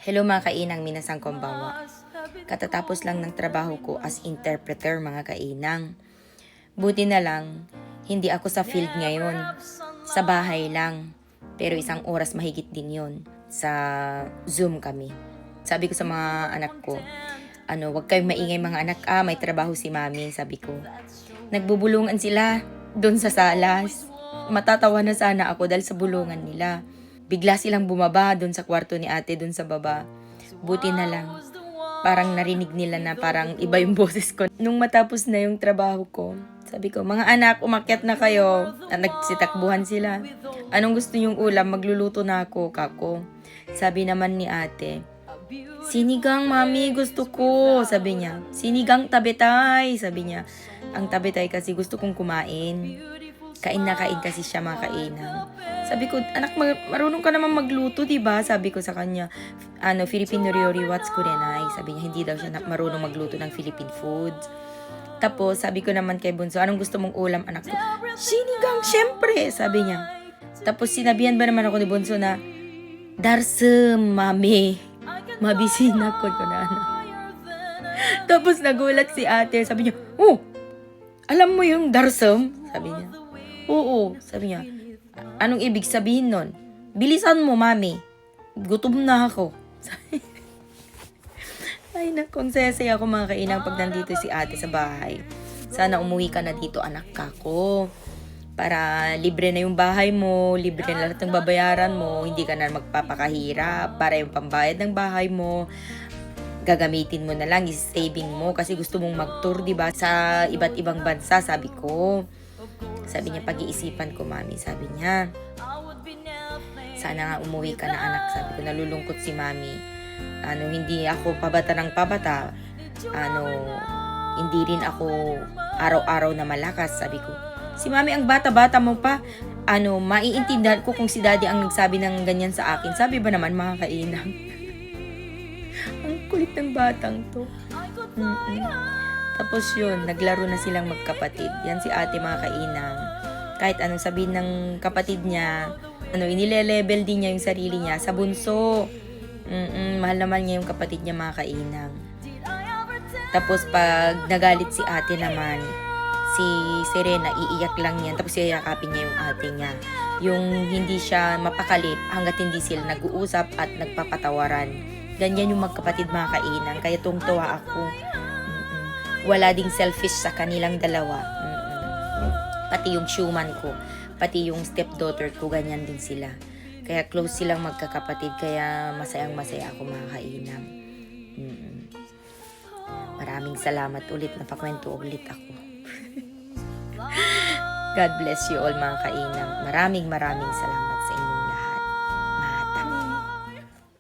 Hello mga kainang, minasang konbanwa. Katatapos lang ng trabaho ko as interpreter mga kainang. Buti na lang, hindi ako sa field ngayon. Sa bahay lang. Pero isang oras mahigit din yon. Sa Zoom kami. Sabi ko sa mga anak ko, wag kayong maingay mga anak, may trabaho si mami, sabi ko. Nagbubulungan sila doon sa salas. Matatawa na sana ako dahil sa bulungan nila. Bigla silang bumaba doon sa kwarto ni ate doon sa baba. Buti na lang. Parang narinig nila na parang iba yung boses ko. Nung matapos na yung trabaho ko, sabi ko, mga anak, umakyat na kayo. At nagsitakbuhan sila. Anong gusto yung ulam? Magluluto na ako, kako. Sabi naman ni ate, sinigang, mami, gusto ko. Sabi niya, sinigang tabetay. Sabi niya, ang tabetay kasi gusto kong kumain. Kain na kain kasi siya mga kainang. Sabi ko, anak, marunong ka naman magluto, diba? Sabi ko sa kanya, Filipino ryori what's kurenai. Sabi niya, hindi daw siya marunong magluto ng Philippine foods. Tapos, sabi ko naman kay Bunso, anong gusto mong ulam, anak ko? Sinigang, syempre, sabi niya. Tapos, sinabihan ba naman ako ni Bunso na, darsem, mami. Mabisin ako ko na anak. Tapos, nagulat si ate. Sabi niya, alam mo yung darsem? Sabi niya. Oo, sabi niya. Anong ibig sabihin nun? Bilisan mo, mami. Gutom na ako. Ay, nakonsesay ako mga kainang pag nandito si ate sa bahay. Sana umuwi ka na dito, anak kako. Para libre na yung bahay mo, libre na lahat ng babayaran mo, hindi ka na magpapakahirap, para yung pambayad ng bahay mo, gagamitin mo na lang, is-saving mo kasi gusto mong mag-tour, diba, sa iba't ibang bansa, sabi ko. Sabi niya, pag-iisipan ko, mami. Sabi niya, sana nga umuwi ka na, anak. Sabi ko, nalulungkot si mami. Hindi ako pabata ng pabata. Hindi rin ako araw-araw na malakas. Sabi ko, si mami, ang bata-bata mo pa. Maiintindihan ko kung si daddy ang nagsabi ng ganyan sa akin. Sabi ba naman, mga kainang? Ang kulit ng batang to. Tapos yun, naglaro na silang magkapatid. Yan si ate mga kainang. Kahit anong sabihin ng kapatid niya, inile-level din niya yung sarili niya sa bunso. Mahal naman niya yung kapatid niya mga kainang. Tapos pag nagalit si ate naman, si Serena, iiyak lang yan. Tapos iyakapin niya yung ate niya. Yung hindi siya mapakalit hanggat hindi sila nag-uusap at nagpapatawaran. Ganyan yung magkapatid mga kainang. Kaya tungtuwa ako. Wala ding selfish sa kanilang dalawa. Pati yung showman ko, pati yung stepdaughter ko, ganyan din sila. Kaya close silang magkakapatid, kaya masayang-masaya ako mga kainang. Maraming salamat ulit, napakwento ulit ako. God bless you all mga kainang. Maraming salamat.